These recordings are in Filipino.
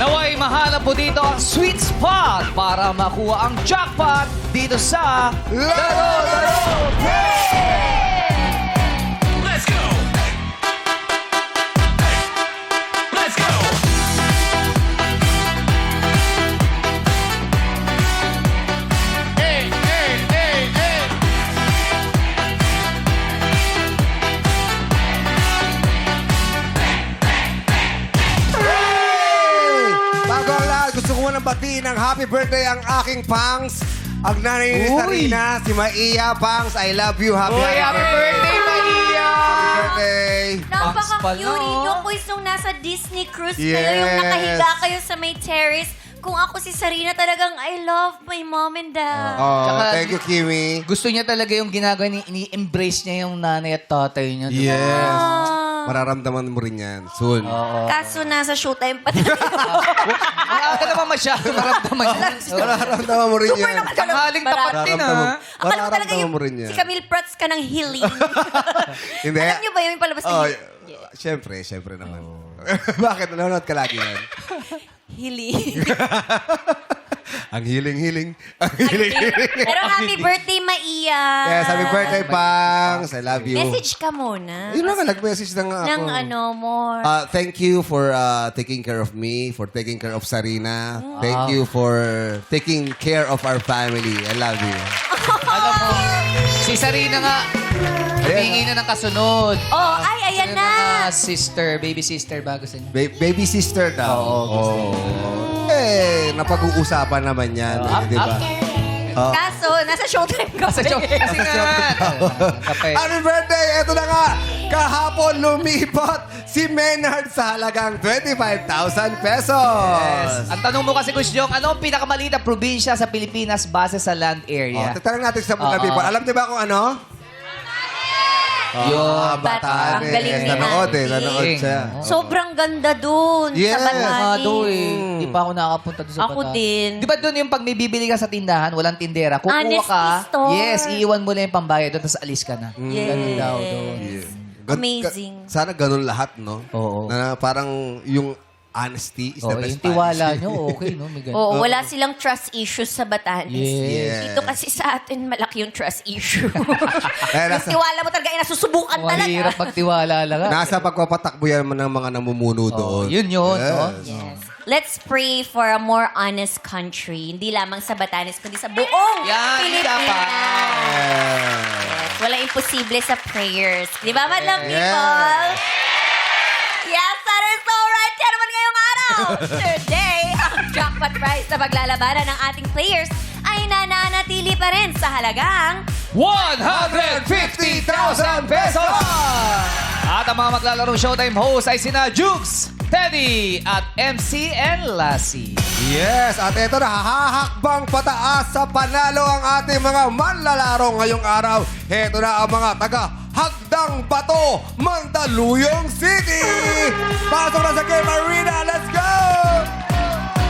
Naway mahanap po dito ang sweet spot para makuha ang jackpot dito sa Laro! Let's go! Let's go! Hey, hey, hey, hey! Bago ang lahat, gusto ko munang batiin ng happy birthday ang aking pangs. Ang nanay ni Uy. Sarina, si Maia Pangs. I love you. Happy birthday, Maia! birthday. Pala, Napaka-cute. oh. Yung quiz nung nasa Disney Cruise Yes. kayo, yung nakahiga kayo sa may terrace. Kung ako si Sarina, talagang I love my mom and dad. Oh, Tsaka- thank you, Kimi. Gusto niya talaga yung ginagawa niya, ini-embrace niya yung nanay at tatay niya. di ba? Yes. Ah. Mararamdaman mo rin yan soon. Kaso nasa showtime pa tayo. Ang aga naman masyado maramdaman niya. Mararamdaman mo rin yan. Tanghaling tapat din, ha? Akala mo talaga Mararamdaman mo rin yan. si Camille Prats ka ng healing. Hindi. Alam niyo ba yung palabas Oh, ng syempre naman. Bakit? Nanonood ka lagi yan? healing? Ang hiling-hiling. Ang hiling-hiling. Pero happy birthday, Maia. Yes, happy birthday, Pangs. I love you. Message ka muna. Yun naman, nag-message na nga ako. Ng ano, more. Thank you for taking care of me, for taking care of Sarina. Thank you for taking care of our family. I love you. Alam mo, si Sarina nga, hihingi na ng kasunod. Oh, ay, ayan na. Sister, baby sister ba gusto niya? Baby sister daw. Oo, gusto Eh, napag-uusapan naman yan. Di ba? Oh. Kaso, nasa showtime ka. Kasi nga. Kape. Happy birthday! Ito na nga! Kahapon lumipat si Maynard sa halagang 25,000 pesos. Yes. Ang tanong mo kasi, Kuya Jong, ano ang pinakamaliit na probinsya sa Pilipinas base sa land area? Tatanong natin sa mga Oo. people. Alam niyo ba kung ano? Yun. Batanes. Ang galing ni Nanood Auntie. Nanood siya. Sobrang ganda dun Yes. sa Batanes. Nga doon eh. Di pa ako nakakapunta doon sa Ako Bataan. din. Di ba doon yung pag may bibili ka sa tindahan, walang tindera, kukuha Honesty ka, store. yes, iiwan mo na yung pambayad doon, tapos alis ka na. Yes. Ganun daw doon. Amazing. Sana ganun lahat, no? Oo. Na parang yung honesty is the Oh, best yung tiwala policy. nyo, okay, no? May ganun. Oo, wala silang trust issues sa Batanes. Yes. Dito kasi sa atin, malaki yung trust issue. Eh, Yung nasa, tiwala mo talaga, nasusubukan Mahirap talaga. magtiwala lang. nasa pagpapatakbo yan ng mga namumuno doon. Yun yun, no? Yes. Let's pray for a more honest country. Hindi lamang sa Batanes, kundi sa buong Yan, Pilipinas. Yes. Wala imposible sa prayers. Di ba, madlang people? Yes, that is so right. Yan naman ngayong araw. Today, ang jackpot prize na paglalabanan ng ating players ay nananatili pa rin sa halagang 150,000 pesos! At ang mga maglalaro Showtime host ay sina Jukes, Teddy, at MC and Lassie. Yes, at ito na, hahakbang pataas sa panalo ang ating mga manlalaro ngayong araw. Ito na ang mga taga-Hagdang Bato, Mandaluyong City! Pasok na sa Game Arena, let's go!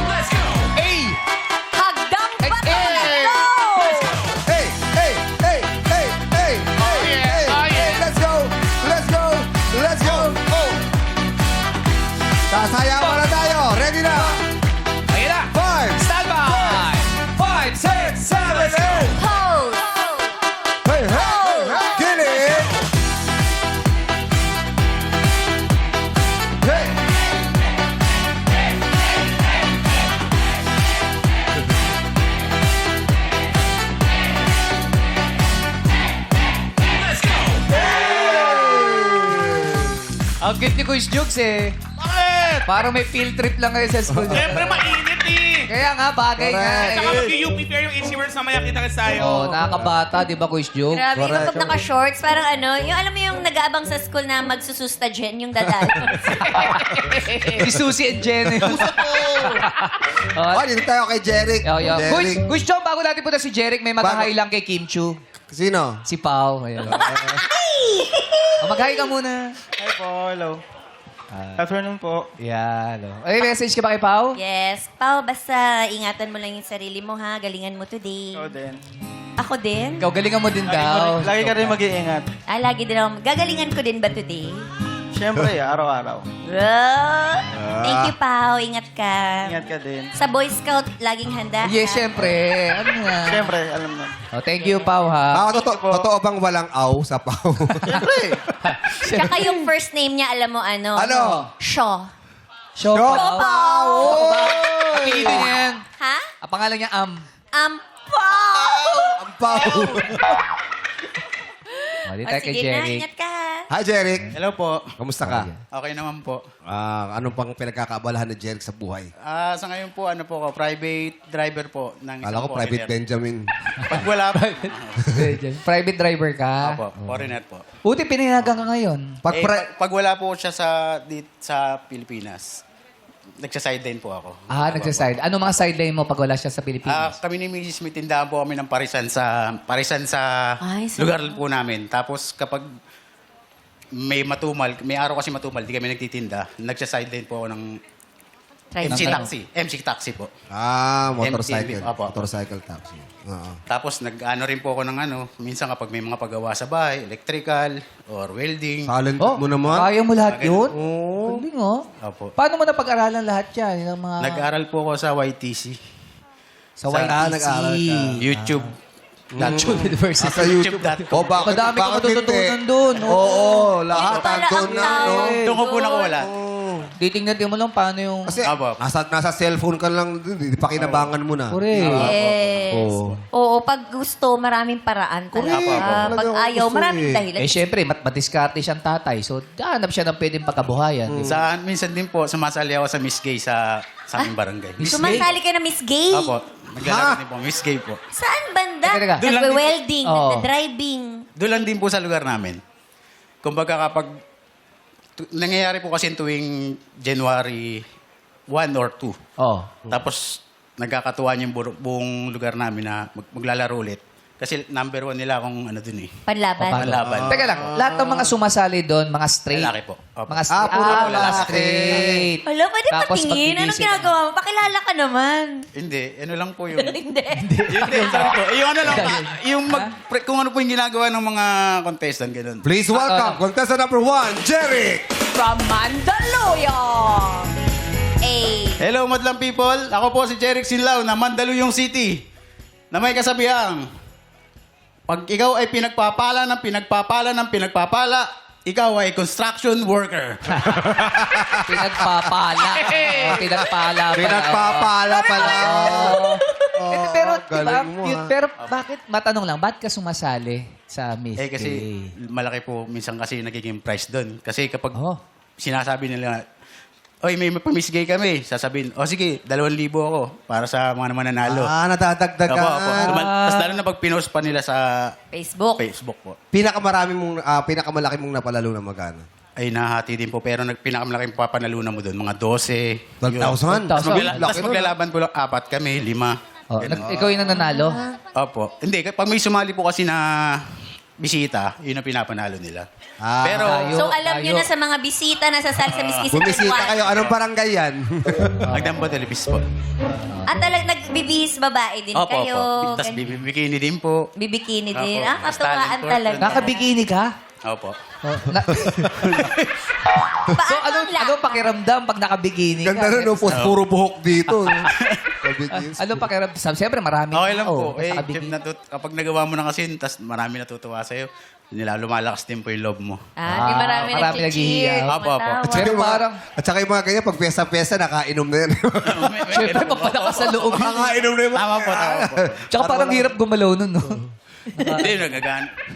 Let's go! Hey! Hagdang Bato. Hey, hey. Let's go! Hey, hey, hey, hey, hey, hey, yeah, hey, oh, yeah. hey, let's go, let's go, let's go. Oh! Sasayawan na tayo, ready na? Ayun na! 5, Stand by! 5, 6, 7, 8! Pose. hey, hey, kilig! Hey! Let's go! Ang cute ni Kuya Jukes eh. Bakit? Parang may field trip lang kayo sa school. Siyempre mainit eh. Kaya nga, bagay nga. Correct. Saka mag-UP fair yung AC World sa maya kita kasi tayo. Oh, nakakabata, di ba, Kuya Jukes? Grabe, Correct. kapag naka-shorts, parang ano, yung alam mo yung nag-aabang sa school na magsususta dyan, yung dadalo. Si Susie and Jen. Oh, dito tayo kay Jeric. Kuya Jong, bago natin punta si Jeric, may mag-hi lang kay Kim Chu. Sino? Si Pao. Ayan. Mag-hi ka muna. Hi po, hello. Afternoon po. Yeah, hello. Ay, message ka ba kay Pao? Yes. Pao, basta ingatan mo lang yung sarili mo, ha? Galingan mo today. Ikaw din. Ako din? Ikaw, galingan mo din daw. Lagi ka rin mag-iingat. Lagi din ako. Gagalingan ko din ba today? Siyempre, araw-araw. Thank you, Pao. Ingat ka. Ingat ka din. Sa Boy Scout, laging handa. Yes, ka. syempre. Ano nga? Siyempre, alam mo. Oh, thank you, Pao, ha? Totoo bang walang aw sa pau? Siyempre. Tsaka yung first name niya, alam mo ano? Ano? Shaw. Show, Show, Pao. Pao! Apelido niya yan. Ha? Ang pangalan niya, Pao! Ang pau. Mali O, tayo kay sige na, Jerry. ingat ka. ha? Hi, Jeric. Hello po. Kamusta ka? Okay naman po. Anong pang pinagkakaabalahan ni Jeric sa buhay? Sa ngayon po, ano po ako, private driver po. Ng isang Kala ko Private foreigner. Benjamin. Pag wala po. Private driver ka? Opo, foreigner po. Buti pininagang ka ngayon. Pag wala po siya sa Pilipinas, nagsa-sideline po ako. Nagsaside. Ano mga sideline mo pag wala siya sa Pilipinas? Kami ni Mrs. may tindahan po kami ng parisan sa Ay, so- lugar po namin. Tapos kapag may matumal, may araw kasi matumal, di kami nagtitinda. Nagsa-sideline po ako ng MC taxi. MC taxi po. Motorcycle. MTV, opo. Motorcycle taxi. Oo. Tapos nag-ano rin po ako ng minsan kapag may mga paggawa sa bahay, electrical or welding. Talent mo naman. Kaya mo lahat yun? Oo. Galing, oh. Opo. Paano mo napag-aralan lahat yan? Yung mga... Nag-aral po ako sa YTC. Sa nag-aral ka. YouTube. National University. Sa YouTube. YouTube.com. Bakit? Madami ka bakit matututunan hindi? dun. Oo, lahat. Ito pala Andun ang na. tao. no? Doon ko po nakuwala. Titingnan mo lang paano yung... Kasi Apo. nasa cellphone ka lang, di pakinabangan mo na. Correct. Yes. Oo. Oo, pag gusto, maraming paraan talaga. Correct. Pag Talagang ayaw, gusto maraming eh. dahilan. Syempre, matiskarte siyang tatay. So, hanap siya ng pwedeng pagkabuhayan. di ba? Minsan din po, sumasali ako sa Miss Gay sa aming barangay. Miss Sumasali ka na Miss Gay. Opo. Naglalaro din po, Miss Gay po. Saan banda? Teka. Doon lang din po. Nagwe-welding, Oo. nagda-driving. Doon lang din po sa lugar namin. Kumbaga kapag nangyayari po kasi tuwing January 1 or 2. Oh. Tapos nagkakatuwa yung buong lugar namin na maglalaro ulit. Kasi number 1 nila kung ano dun eh. Panlaban. Panlaban. Teka lang, lahat ng mga sumasali doon, mga straight. Lalaki po. Opo. Mga straight. puro mga lalaki. straight. Hala, pwede Tapos patingin. Anong paggigising. ginagawa mo? Pakilala ka naman. Hindi, ano lang po yung... Hindi. Hindi, sabi ko. Yung ano lang, kung ano po yung ginagawa ng mga contestant, ganun. Please welcome, contestant number 1, Jeric! From Mandaluyong. Hello, madlang people. Ako po si Jeric Sinlao na Mandaluyong City na may kasabihang, pag ikaw ay pinagpapala, ikaw ay construction worker. Pinagpapala. Pinagpala pala. Pinagpapala pala. Pero, diba, galing mo, ha? pero bakit, matanong lang, bakit ka sumasali sa Miss Kasi Gay? malaki po minsan kasi nagiging price doon. Kasi kapag Oh. sinasabi nila, oy, may pa-Miss Gay kami, sasabihin, sige, 2,000 ako para sa mga mananalo. Nadadagdagan. Tapos lalo na pag pinost pa nila sa Facebook. Facebook po. Pinakamalaki mong napalalo na magkano? Ay, nahati din po. Pero pinakamalaking papanalunan mo doon, mga 12. 12,000? Tapos Laki tapos maglalaban po lang, 4 kami, 5. Oh, ikaw yung nananalo? Opo. Hindi, pag may sumali po kasi na bisita, yun ang pinapanalo nila. Pero, tayo. So, alam nyo na sa mga bisita na sasali sa Miss Kiss Bumisita kayo. Anong barangay yan? nagdambo telebis po. At talagang nagbibihis babae din Opo, kayo. opo. Tapos bibikini din po. Bibikini din. Opo. Mas Katuwaan talent po. talaga. Nakabikini ka? Opo. Oh, so, anong pakiramdam pag nakabikini ka? Ganda nun, puro buhok dito. Anong pakiramdam? Siyempre, marami Okay lang tao, po. tas nakabikini. Kapag nagawa mo ng asin, tapos marami natutuwa sa'yo, lumalakas din po yung love mo. Di marami marami nag-cheer. naghihiyaw. Opo, opo. Pero parang, At saka yung mga ganyan, pag piyesta-piyesta, nakainom na yan. syempre, mapalakas sa loob. Nakainom na yung Tama po, tama po. Tsaka parang hirap gumalaw nun, no? Hindi,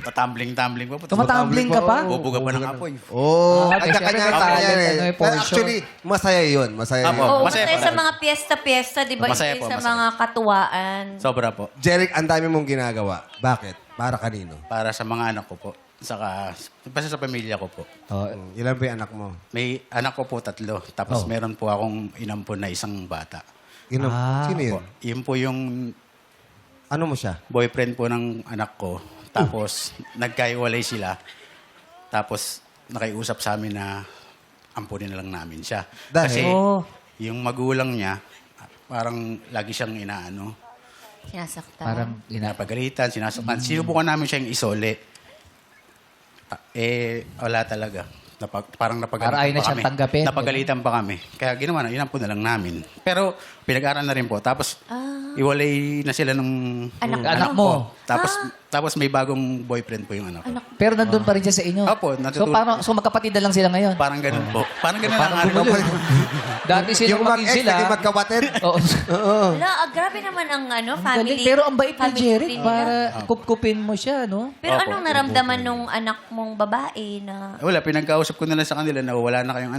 tatumbling-tumbling po. Tumatumbling ka pa? Bubuga pa ng apoy. Okay, kanya-kanya syempre, tayo yan talent, eh. ano, yung Pero portion. actually, masaya yun. Masaya Apo. yun. Oo, Masaya masaya po sa talaga. mga piyesta-piyesta, di ba? Masaya Isa po, sa masaya. mga katuwaan. Sobra po. Jeric, ang dami mong ginagawa. Bakit? Para kanino? Para sa mga anak ko po. Saka, basta sa pamilya ko po. Oh, Ilan ba yung anak mo? May anak ko po 3. Tapos Oh. meron po akong inampon na isang bata. Sino yun? Yun po yung Ano mo siya? boyfriend po ng anak ko. Tapos, nagkaiwalay sila. Tapos, nakiusap sa amin na ampunin na lang namin siya. Dahil? Kasi, Oh. yung magulang niya, parang lagi siyang inaano. Sinasaktan. parang, Pinapagalitan, sinasaktan. Sinubukan namin siyang isole. Wala talaga. parang Para ayaw na pa siyang kami. tanggapin. Napagalitan pa kami. Kaya ginawa na, inampo na lang namin. Pero pinag-aral na rin po. Tapos iwalay na sila ng Anak mo. Tapos may bagong boyfriend po yung anak ko. Pero nandun pa rin siya sa inyo. Opo, natutulog. So magkapatid na lang sila ngayon. Parang ganun po. Parang ganun Parang lang. gumulo. Dati silang Yung maging mag-ex, sila. naging magkapatid. Oo. Wala, grabe naman ang Ang family. galing. Pero ang bait ni family Jeric tree nila. para kupkupin mo siya, no? Pero Opo. anong naramdaman nung anak mong babae na... Wala, pinagkausap ko na lang sa kanila na wala na kayong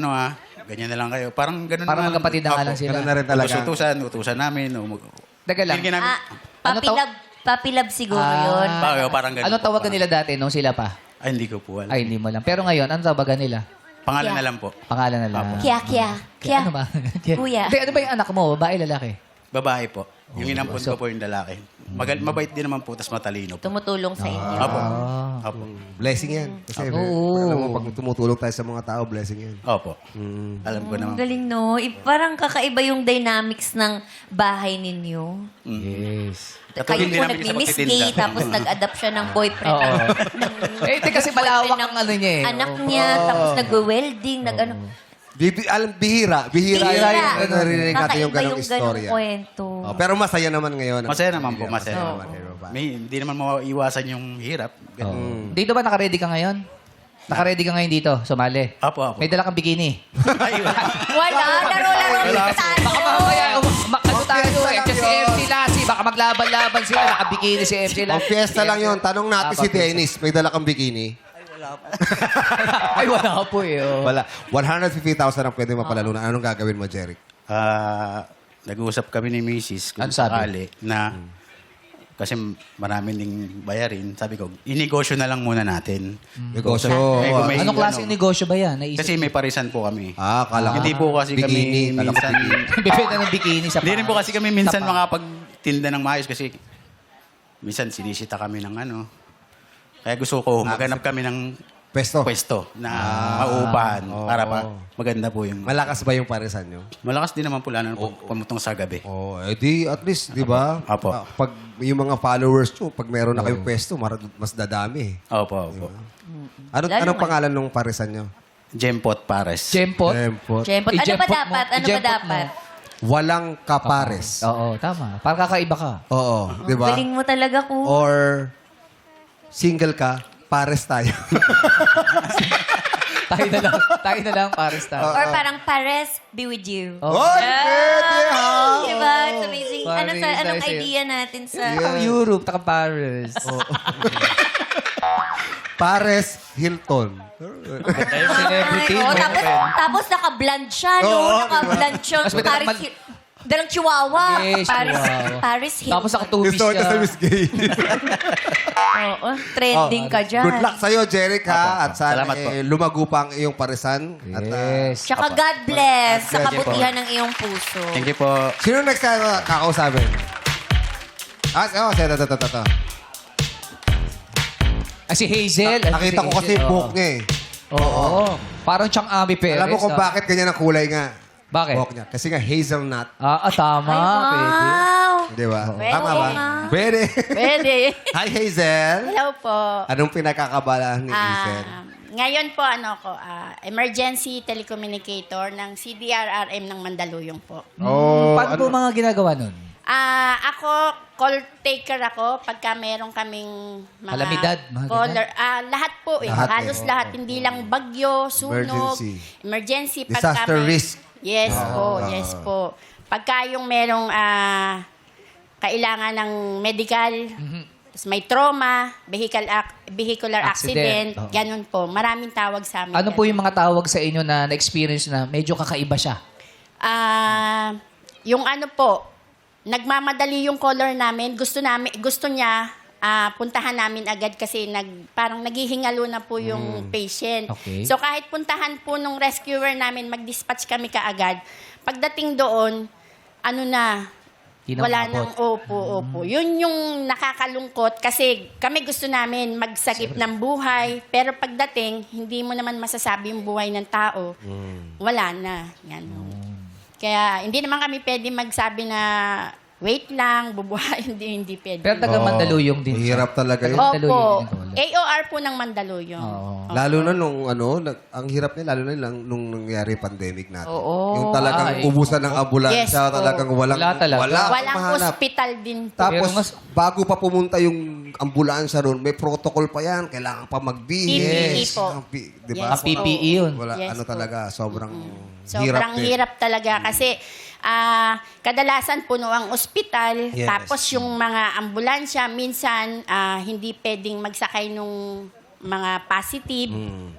ganyan na lang kayo. Parang ganun Para na lang. magkapatid na nga Opo. lang sila. Ganun na rin talaga. Utusan namin. Teka lang. Binigyan namin. Ano Papilab siguro yun. Parang ganun. Ano tawagan nila dati nung sila pa? Ay, hindi ko po alam. Ay, hindi mo lang. Pero ngayon, ano tawagan nila? Pangalan Kya. na lang po. Pangalan na lang. Kya. Ano ba? Kuya. Hindi, ano ba yung anak mo? Babae, lalaki? Babae po. Yung inampun ko po yung lalaki. Mabait din naman po, tas matalino po. Tumutulong sa inyo. Opo. Opo. Blessing yan. Kasi Oo. alam mo, pag tumutulong tayo sa mga tao, blessing yan. Opo. Alam ko naman. Ang galing, no? Parang kakaiba yung dynamics ng bahay ninyo. Yes. Katulad Kayo din po namin sa nagmi-miss pagtitinda. gay, tapos nag-adapt siya ng boyfriend. Oo. ng- Eh, kasi malawak boyfriend ang ano niya eh. Anak niya, tapos nag-welding, nag-ano. Bihira yung narinig natin yung ganong istorya. kwento. Oh, pero masaya naman ngayon. Masaya naman po, masaya Oo. naman. Hindi naman maiwasan yung hirap. Ganun. Dito ba naka-ready ka ngayon? Naka-ready ka ngayon dito, sumali? Opo. May dala kang bikini. Ay, wala. Wala, laro-laro tayo. Baka mamaya, ano tayo eh. Kasi si MC Lassie, baka maglaban-laban sila. Naka-bikini si MC Ang Lassie. fiesta lang yun. Tanong natin si Dennis. May dala kang bikini? Ay, wala po eh. Oh. Wala. 150,000 ang pwede mapalalunan. Anong gagawin mo, Jeric? Nag-uusap kami ni Mrs. Ano sabi? sakali na kasi marami ding bayarin. Sabi ko, inegosyo na lang muna natin. Negosyo. Eh, kung may- Anong klaseng negosyo ba yan? Naisip? Kasi may parisan po kami. Kala ko. Hindi po kasi Bikini, kami kala ko minsan... Bibenta ng bikini sa Hindi rin po kasi kami minsan Sa pa- makapagtinda ng maayos kasi minsan sinisita kami ng Kaya gusto ko maghanap kami ng pwesto na mauupahan para maganda po yung... Malakas ba yung parisan nyo? Malakas din naman po lalo pamutong sa gabi. Oh, di at least, di ba? Apo. Pag yung mga followers nyo, pag meron na kayong pwesto, mas dadami. Opo. Anong pangalan ng parisan nyo? Jempot Pares. Jempot? Jempot. Jempot. Ano ba I-jempot mo. dapat? Ano ba I-jempot dapat? Walang kapares. Oo, tama. Para kakaiba ka. Oo, di ba? Galing mo talaga ko. Or single ka, pares tayo. Tayo na lang, pares tayo. Or parang Pares, be with you. Oh. Oy, pwede ha! Diba? It's amazing. Pares Anong tayo. idea natin sa... Taka Europe, taka Paris. Pares Hilton. Celebrity. Oh, tapos naka-blonde siya, no? Oo, Naka-blonde siya. Mas may Dalang chihuahua. Yes, Paris, chihuahua. Paris Hilton. Tapos nakatubis Gusto ko siya. sa Miss Gay. Oo, trending ka dyan. Good luck sa'yo, Jeric, ha? At sana Salamat po. lumago pa ang iyong parisan. At, Yes. Tsaka God bless sa Thank you po. kabutihan ng iyong puso. Thank you po. sino next na kakausapin? Ito. Si Hazel. Nakita ko kasi yung buhok niya eh. Oo. Parang Chang Ami Perez. Alam mo kung bakit ganyan ang kulay nga. Bakit? Buhok niya. Kasi nga hazelnut. Tama. Pwede. Wow! Di ba? Pwede Tama ba? nga. Pwede. Pwede. Hi, Hazel. Hello po. Anong pinagkakabalahan ni Hazel? Ngayon po, emergency telecommunicator ng CDRRM ng Mandaluyong po. Paano po mga ginagawa nun? Ako, call taker ako pagka meron kaming mga Kalamidad, mga caller. Lahat po eh. Lahat Halos eh. lahat. Hindi lang bagyo, sunog, emergency. Disaster risk. Yes po. Pagka yung merong kailangan ng medical, tapos may trauma, vehicular accident, Oo. ganun po. Maraming tawag sa amin. Ano po yung mga tawag sa inyo na na-experience na medyo kakaiba siya? Yung ano po, nagmamadali yung caller namin. Gusto niya puntahan namin agad kasi parang naghihingalo na po yung patient. Okay. So kahit puntahan po nung rescuer namin, mag-dispatch kami kaagad. Pagdating doon, Di na wala maabot. nang opo. Yun yung nakakalungkot kasi kami gusto namin magsagip ng buhay, pero pagdating, hindi mo naman masasabi yung buhay ng tao. Wala na. Yan. Kaya hindi naman kami pwede magsabi na wait lang, bubuhay, hindi pwede. Pero taga Mandaluyong din siya. Hirap talaga yun. Mandaluyong Opo, din ako. AOR po ng Mandaluyong. Oo. Lalo na nung ang hirap niya, lalo na nung nangyari pandemic natin. Oo. Yung talagang Ay. ubusan ng ambulansya, Yes, po. talagang walang, Wala talaga. Walang mahanap. hospital din po. Tapos, Pero mas- bago pa pumunta yung ambulansya ron, may protocol pa yan. Kailangan pa PPE magbihis. po. Di ba? Yes, PPE yun. Wala, Yes, ano po. talaga, sobrang Sobrang din. hirap talaga kasi kadalasan puno ang ospital, Yes. tapos yung mga ambulansya minsan hindi pwedeng magsakay nung mga positive,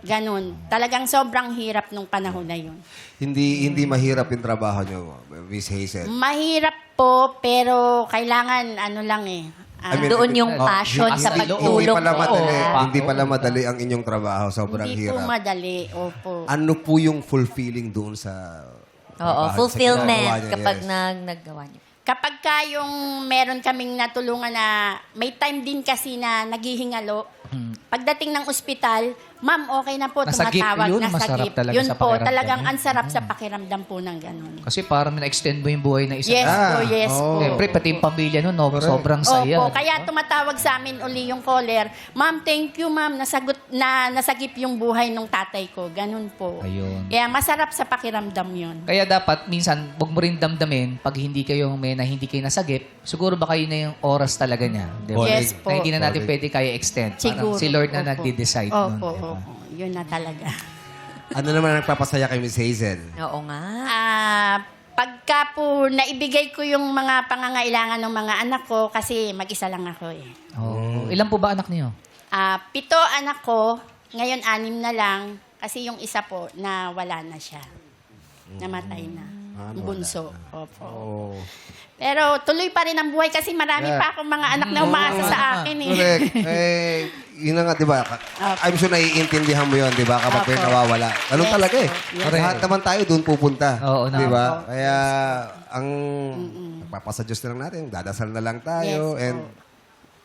ganun. Talagang sobrang hirap nung panahon na yun. Hindi mahirap yung trabaho nyo, Miss Hazel. Mahirap po, pero kailangan ano lang eh. Doon yung passion sa Hindi pagtulong. pala madali. Oo. Hindi pala madali ang inyong trabaho. Sobrang Hindi po hirap. madali. Opo. Ano po yung fulfilling doon sa Oo, trabaho, sa fulfillment ginagawa niyo? kapag Yes. naggawa niyo. Kapag ka yung meron kaming natulungan na may time din kasi na naghihingalo, pagdating ng ospital, ma'am, okay na po, Nasagip tumatawag, yun, nasagip. masarap talaga Yun sa po, pakiramdam. talagang ang sarap sa pakiramdam po ng ganun. Kasi parang na-extend mo yung buhay na isa. Yes po, Ah, yes po. Siyempre, pati yung pamilya nun, no, sobrang saya. Opo, kaya tumatawag sa amin uli yung caller, ma'am, thank you ma'am, nasagip yung buhay ng tatay ko. Ganun po. Ayun. Kaya masarap sa pakiramdam yun. Kaya dapat, minsan, huwag mo rin damdamin pag hindi kayo hindi kayo nasagip, siguro baka yun na yung oras talaga niya. Di ba? Yes po. Na hindi na natin pwede kaya extend. Parang Siguro. si Lord na Opo. nagde-decide nun. Opo, di ba? opo. Yun na talaga. Ano naman ang nagpapasaya kay Miss Hazel? Oo nga. Pagka po naibigay ko yung mga pangangailangan ng mga anak ko, kasi mag-isa lang ako eh. Oh. Ilan po ba anak niyo? 7 anak ko, ngayon 6 na lang, kasi yung isa po na wala na siya. Namatay na. Yung bunso. Opo. Oh. Pero tuloy pa rin ang buhay kasi marami pa akong mga anak na umaasa sa akin eh. Correct. Yun na nga, di ba? I'm sure naiintindihan mo yun, di ba? Kapag may Opo. nawawala. Ganun Yes talaga eh. po. Yes. Lahat naman tayo doon pupunta. Oo, Di ba? Opo. Kaya, ang nagpapasa Diyos na lang natin, dadasal na lang tayo, Yes and po.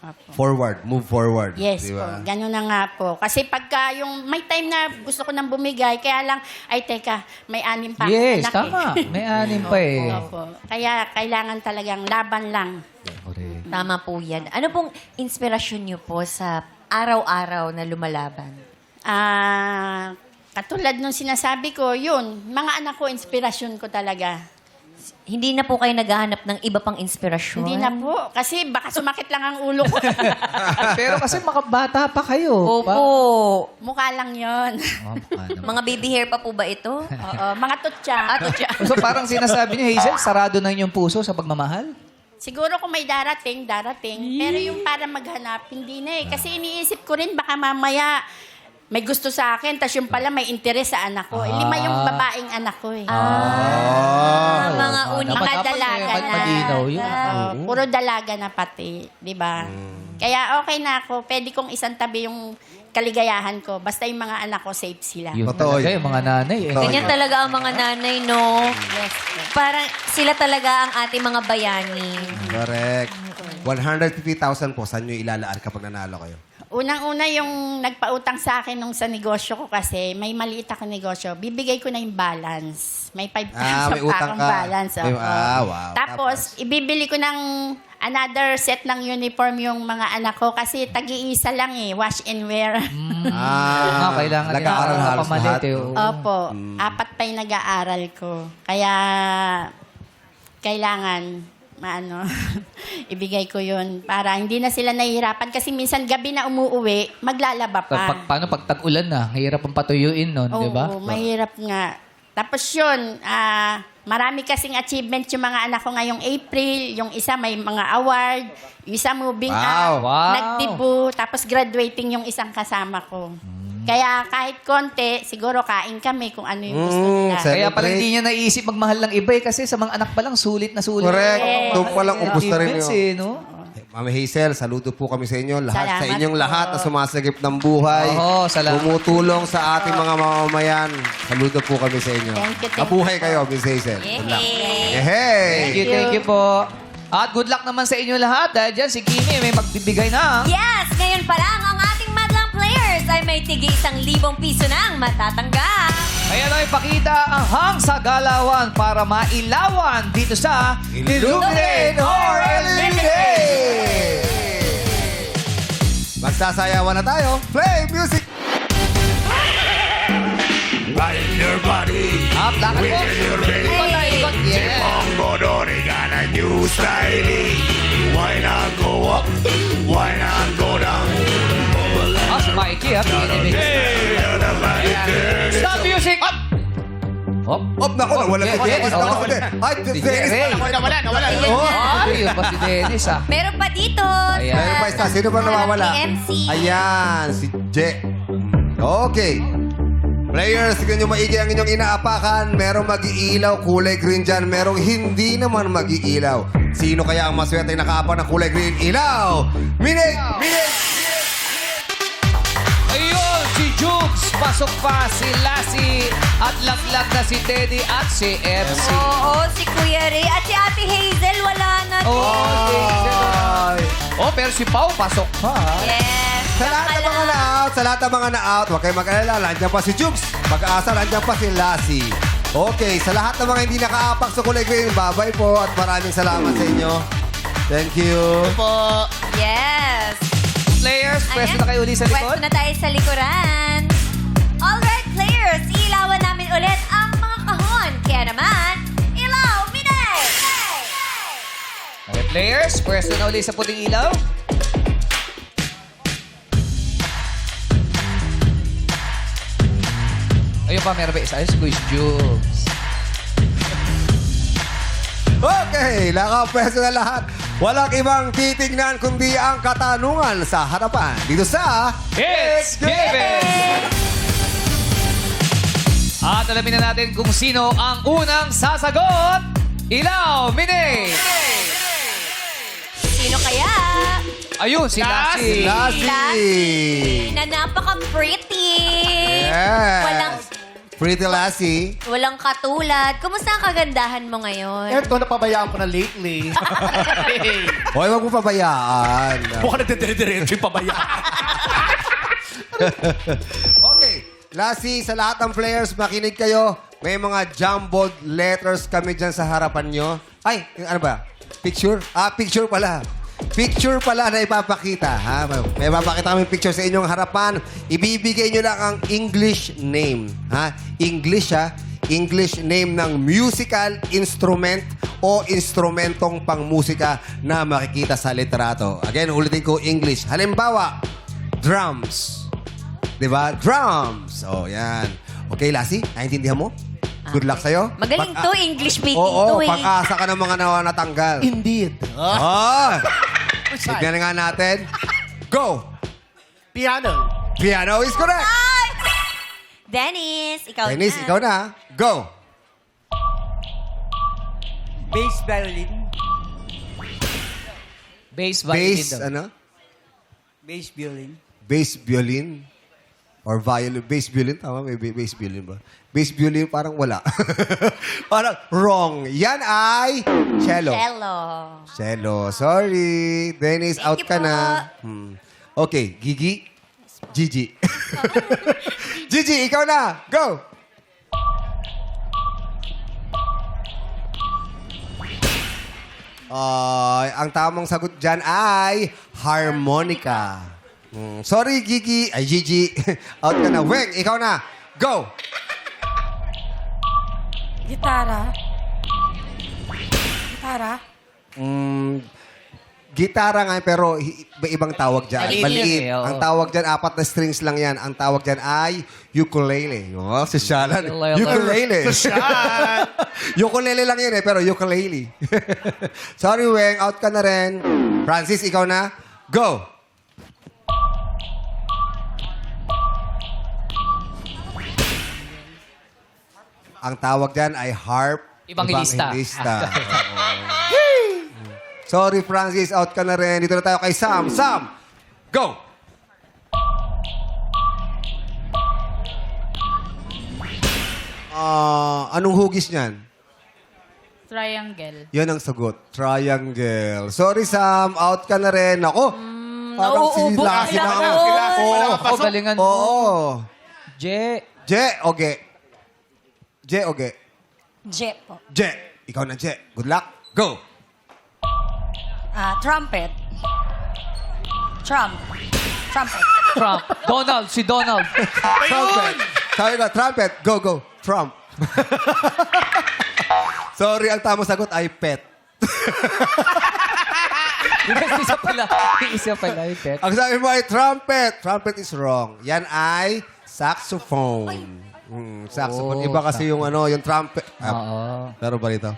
Opo. forward, move forward. Yes di po, ba? gano'n na nga po. Kasi pagka yung may time na gusto ko nang bumigay, kaya lang, ay teka, may 6 pa akong Yes, anak tama. May anim pa eh. Opo. Kaya kailangan talagang laban lang. Correct. Tama po yan. Ano pong inspirasyon niyo po sa araw-araw na lumalaban? Katulad nung sinasabi ko, yun, mga anak ko, inspirasyon ko talaga. Hindi na po kayo naghahanap ng iba pang inspirasyon? Hindi na po, kasi baka sumakit lang ang ulo ko. Pero kasi makabata pa kayo. Opo. Mukha lang yon. Oh, mukha naman. Mga baby hair pa po ba ito? Oo, mga tutsa. So parang sinasabi niyo, Hazel, sarado na yung puso sa pagmamahal? Siguro kung may darating. Pero yung para maghanap, hindi na eh. Kasi iniisip ko rin, baka mamaya may gusto sa akin, tas yung pala may interes sa anak ko. 5 yung babaeng anak ko eh. Mga uning Mga dapat dalaga may na. malinaw yun. Puro dalaga na pati, di ba? Kaya okay na ako. Pwede kong isang tabi yung kaligayahan ko. Basta yung mga anak ko, safe sila. Yun Totoo talaga yun. yung mga nanay. Eh. Totoo. Ganyan talaga ang mga nanay, no? Yes. Parang sila talaga ang ating mga bayani. Correct. 150,000 po, saan nyo ilalaan kapag nanalo kayo? Unang-una yung nagpautang sa akin nung sa negosyo ko kasi may maliit ako negosyo. Bibigay ko na yung balance. May 5,000 may pa utang akong ka. balance. May- oo. wow. Tapos, ibibili ko ng another set ng uniform yung mga anak ko kasi tag-iisa lang eh. Wash and wear. Kailangan nag-aaral din halos pamalit lahat. eh. no? Opo. 4 pa yung nag-aaral ko. Kaya, kailangan ibigay ko yun para hindi na sila nahihirapan kasi minsan gabi na umuuwi, maglalaba pa. Paano pag tag-ulan na? Hirap ang patuyuin nun, di ba? Oo, mahirap nga. Tapos yun, marami kasing achievement yung mga anak ko ngayong April. Yung isa may mga award, yung isa moving up, Wow. nag-debut, tapos graduating yung isang kasama ko. Kaya kahit konti, siguro kain kami kung ano yung gusto nila. Celebrate. Kaya pala hindi niya naisip magmahal ng iba eh, kasi sa mga anak pa lang, sulit na sulit. Correct. Yes. Doon pa lang ubus na rin Achievements yun. eh, no? Mami Hazel, saludo po kami sa inyo. Lahat, sa Salamat inyong po. lahat na sumasagip ng buhay. Oo, salamat. Tumutulong sa ating mga mamamayan. Saludo po kami sa inyo. Thank you, thank Mabuhay kayo, Miss Hazel. Good luck. Yay! Hey! Thank you po. At good luck naman sa inyo lahat dahil dyan si Kimi may magbibigay ng... Yes! Ngayon pa lang ang ating madlang players ay may tigi 1,000 piso nang matatanggap. Kaya lang ipakita ang hang sa galawan para mailawan dito sa Illuminate or Eliminate! Magsasayawan na tayo. Play music! Right in your body. Up, lakad po. Ikot na, ikot. Yeah. Mongodori got a new style. Why not go up? Why not go down? Ah, si Mikey, ha? Pinimix. Stop music! Up! Up. Op, naku, nawala si Dennis. Naku, si Dennis. Ay, Dennis. Nawala. Ay, yun pa si Dennis, ha? Meron pa dito. Ayan. Meron pa isa. Sino ba nawawala? Si MC. Ayan, si Je. Okay. Players, tignan nyo maigi ang inyong inaapakan. Merong mag-iilaw, kulay green dyan. Merong hindi naman mag-iilaw. Sino kaya ang maswerte nakaapak ng kulay green? Ilaw! Minig! Minig! Ayun, si Jukes. Pasok pa si Lassie. At laglag na si Teddy at si MC. Oo, si Kuya Ray. At si Ate Hazel, wala na din. Ay. Oh, pero si Pau pasok pa, ha? Yes. Sa lahat ng mga na-out, huwag kayong mag-alala. Nandiyan pa si Jukes. Pag-asa, nandiyan pa si Lassie. Okay, sa lahat ng mga hindi nakaapak sa kulay green, bye-bye po at maraming salamat sa inyo. Thank you. Yes. Players, pwesto na kayo ulit sa likod. Pwesto na tayo sa likuran. Alright, players. Ilawan namin ulit ang mga kahon. Kaya naman, ilaw, minay! Okay, players, pwesto na ulit sa puting ilaw. Ayun pa, meron pa isa. Ayun, Squeeze Jukes. Okay, nakapwesto na lahat. Walang ibang titignan kundi ang katanungan sa harapan. Dito sa... It's Given! At alamin na natin kung sino ang unang sasagot. Ilaw, Mini! Sino kaya? Ayun, si Lassie. Lassie. Na napaka-pretty. Yes. Pretty Lassie. Walang katulad. Kumusta ang kagandahan mo ngayon? Eto, napabayaan ko na lately. Hoy, wag mo pabayaan. Mukhang nagdediretso yung pabayaan. Okay. Lassie, sa lahat ng players, makinig kayo. May mga jumbled letters kami dyan sa harapan nyo. Ay, ano ba? Picture? Picture pala. Picture pala na ipapakita. Ha? May ipapakita kami picture sa inyong harapan. Ibibigay nyo lang ang English name. Ha? English, ha? English name ng musical instrument o instrumentong pangmusika na makikita sa litrato. Again, ulitin ko English. Halimbawa, drums. Diba? Drums. Oh, yan. Okay, Lassie? Naintindihan mo? Good luck sa'yo. Magaling to, English speaking Oo, to eh. pag-asa ka ng mga natanggal. Indeed. Oh! Tignan nga natin. Go! Piano. Piano is correct. Ay! Dennis, ikaw Dennis, na. ikaw na. Go! Bass violin. Bass violin Bass, daw. ano? Bass violin. Bass violin? Or violin? Bass violin? Tama, may bass violin ba? Bass violin parang wala. Parang wrong. Yan ay cello. Cello. Cello. Sorry. Dennis, Thank out you ka po. na. Okay, Gigi. Gigi. Gigi, ikaw na. Go! Ang tamang sagot dyan ay harmonica. Sorry, Gigi. Ay, Gigi. Out ka na. Weng, ikaw na. Go! Gitara. Gitara. Gitara nga, pero may ibang tawag dyan. Maliit Maliit. eh, oo. Ang tawag dyan, 4 na strings lang yan. Ang tawag dyan ay ukulele. Oh, si Shalan. Ukulele. Ukulele. Ukulele lang yun pero ukulele. Sorry, Weng. Out ka na rin. Francis, ikaw na. Go! Ang tawag dyan ay harp. Evangelista. Oo. Sorry, Francis. Out ka na rin. Dito na tayo kay Sam. Sam, go! Anong hugis niyan? Triangle. Yan ang sagot. Triangle. Sorry, Sam. Out ka na rin. Ako. Parang si nauubo Lassie ka na. na. Oo. Oh, galingan mo. Oo. Je. Je, okay. Je o Ge? Je po. Je. Ikaw na, Je. Good luck. Go. Trumpet. Trumpet. Trump. Donald. Si Donald. Trumpet. Sabi ko, trumpet. Go, go. Trump. Sorry, ang tamang sagot ay pet. Isa pala. Isa pala yung pet. Ang sabi mo ay trumpet. Trumpet is wrong. Yan ay saxophone. Saxophone. Iba kasi yung yung trumpet. Oo. Pero ba rito?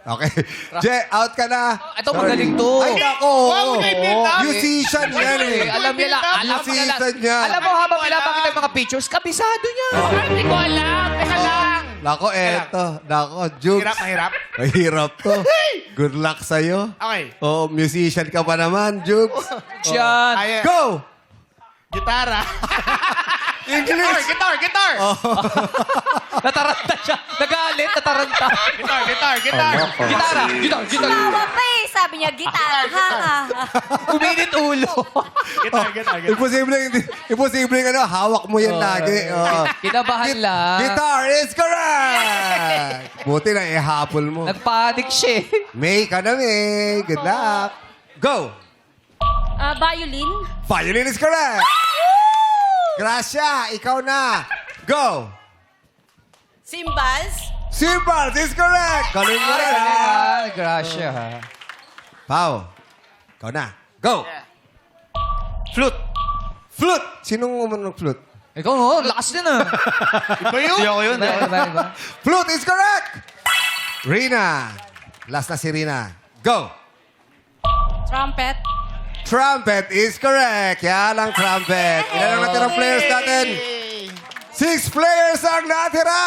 Okay. Je, out ka na. Ito, magaling to. Ay, nako. Wow, Vietnam. Musician yan eh. Alam niya lang. Alam niya lang. Musician yan. Alam mo, habang pinapakita yung mga pictures, kabisado niya. Hindi ko alam. Teka lang. Nako, eto. Nako, Jukes. Hirap, mahirap. Mahirap to. Good luck sa'yo. Okay. Oo, musician ka pa naman, Jukes. Yan. Ay, Go! gitara. English! Gitar. Nataranta siya. Nagalit, nataranta. Gitar. Gitara. Gitar. Tawa pa eh. Sabi niya, gitara. Ha, ha, ha. Uminit ulo. Gitar. Imposible hawak mo yan lagi. Oo. Kinabahan lang. Guitar is correct! Buti na ihapol mo. Nagpanik siya. May ka na, May. Good luck. Go! Violin. Violin is correct! Gracia, ikaw na. Go! Cymbals. Cymbals is correct! Galing mo rin, ha? Gracia, ha? Pao, ikaw na. Go! Flute. Flute! Sinong umunong flute? Ikaw, oh, lakas din, ah. Iba yun? Hindi ako yun. Iba. Flute is correct! Rina. Last na si Rina. Go! Trumpet. Trumpet is correct. Yan ang trumpet. Ilan ang natirang players natin? 6 players ang natira!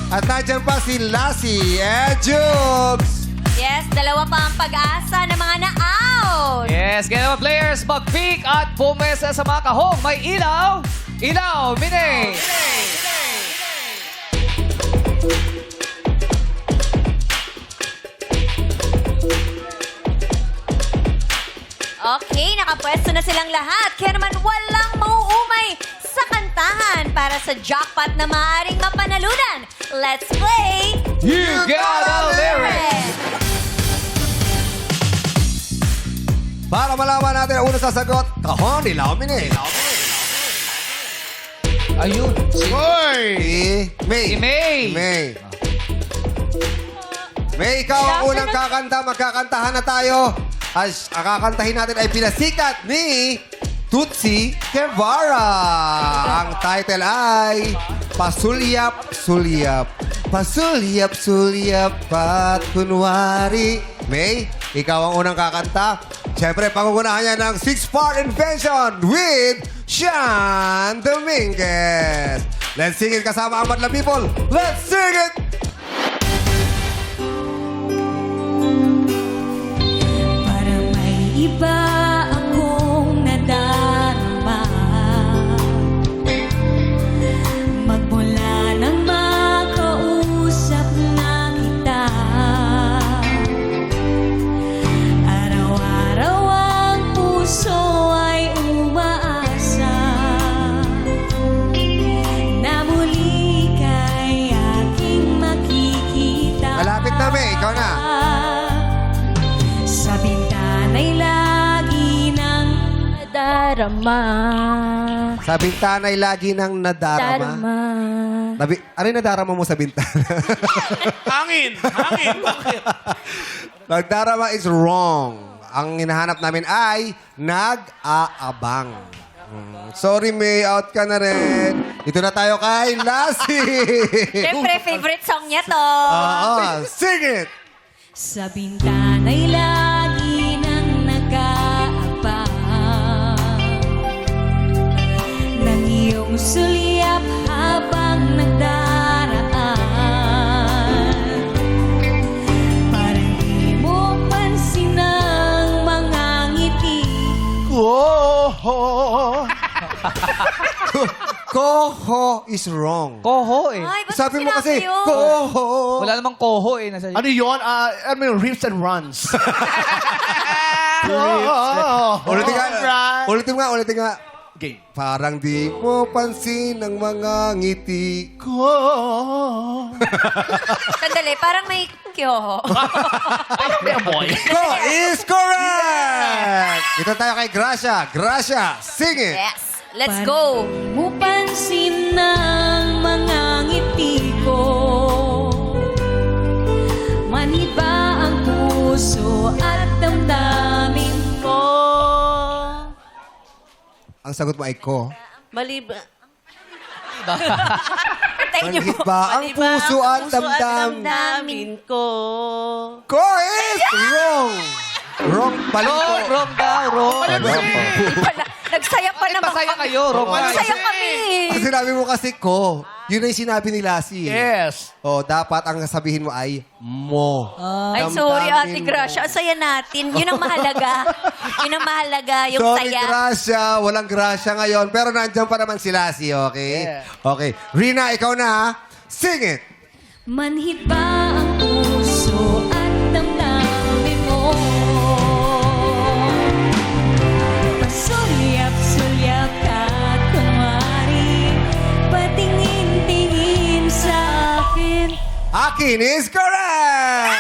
At nandiyan pa si Lassie and Jukes. Yes, dalawa pa ang pag-asa ng mga na-out. Yes, kaya naman players, mag-peak at pumesa sa mga kahong. May ilaw. Ilaw, Mine. Okay, nakapwesto na silang lahat. Kaya naman walang mauumay sa kantahan para sa jackpot na maaaring mapanalunan. Let's play You Got a Lyric. Para malaman natin ang unang sasagot, kahon, ilaw, Mine. Ayun. Hoy! Si May. Si May. May. May, ikaw ang unang kakanta. Magkakantahan na tayo. As kakantahin natin ay pinasikat ni Tutsi Guevara. Ang title ay Pasulyap, Sulyap. Pasulyap, Sulyap at kunwari. May, ikaw ang unang kakanta. Siyempre, pangungunahan niya ng 6-part invention with Sean Dominguez. Let's sing it kasama ang Madla People. Let's sing it! Parang may iba akong nadarama magmula nang makausap na kita. Araw-araw ang puso ay umaasa na muli kay aking makikita. Malapit na, May. Ikaw na. Sa bintana'y lagi nang nadarama. Sa bintana'y lagi nang nadarama. Ano yung nadarama mo sa bintana? Hangin. Bakit? Nagdarama is wrong. Ang hinahanap namin ay nag-aabang. Sorry, May. Out ka na rin. Dito na tayo kay Lassie. Siyempre, favorite song niya to. Oo. Sing it! Sa bintana'y lagi nang nag-aabang ng iyong sulyap habang nagdaraan. Parang di mo pansin ang mga ngiti. Koho is wrong. Koho, eh. Ay, ba't Sabi mo kasi, yun? koho. Wala namang koho, eh. Nasa... Ano yun? I mean, rips and runs. Ulitin nga. Ulitin nga. Game. Parang di mo pansin ang mga ngiti ko. Sandali, parang may kyoho. May amoy. Ko is correct! Ito tayo kay Gracia. Gracia, sing it! Yes. Let's go. Mo pansin ng mga ngiti ko. Maniba ang puso at damdamin ko. Ang sagot mo ay ko. Mali ba? Antayin niyo Manhid po. ba ang puso at damdam? Damdamin ko. Ko is wrong! Wrong pala po. Wrong daw, wrong. Nagsaya pa naman Masaya kayo, wrong. Nagsaya kami. Ang sinabi mo kasi ko, yun ay sinabi ni Lassie. Yes. O, dapat ang sabihin mo ay mo. Ay, sorry, Damdamin Ate mo. Gracia. Ang saya natin. Yun ang mahalaga. Yun ang mahalaga, yung Sorry, saya. Gracia. Walang Gracia ngayon. Pero nandiyan pa naman si Lassie, okay? Yeah. Okay. Rina, ikaw na ha. Sing it! Manhid ba ang puso at damdamin mo? Pasulyap-sulyap ka at kunwari patingin-tingin sa akin. Akin is correct!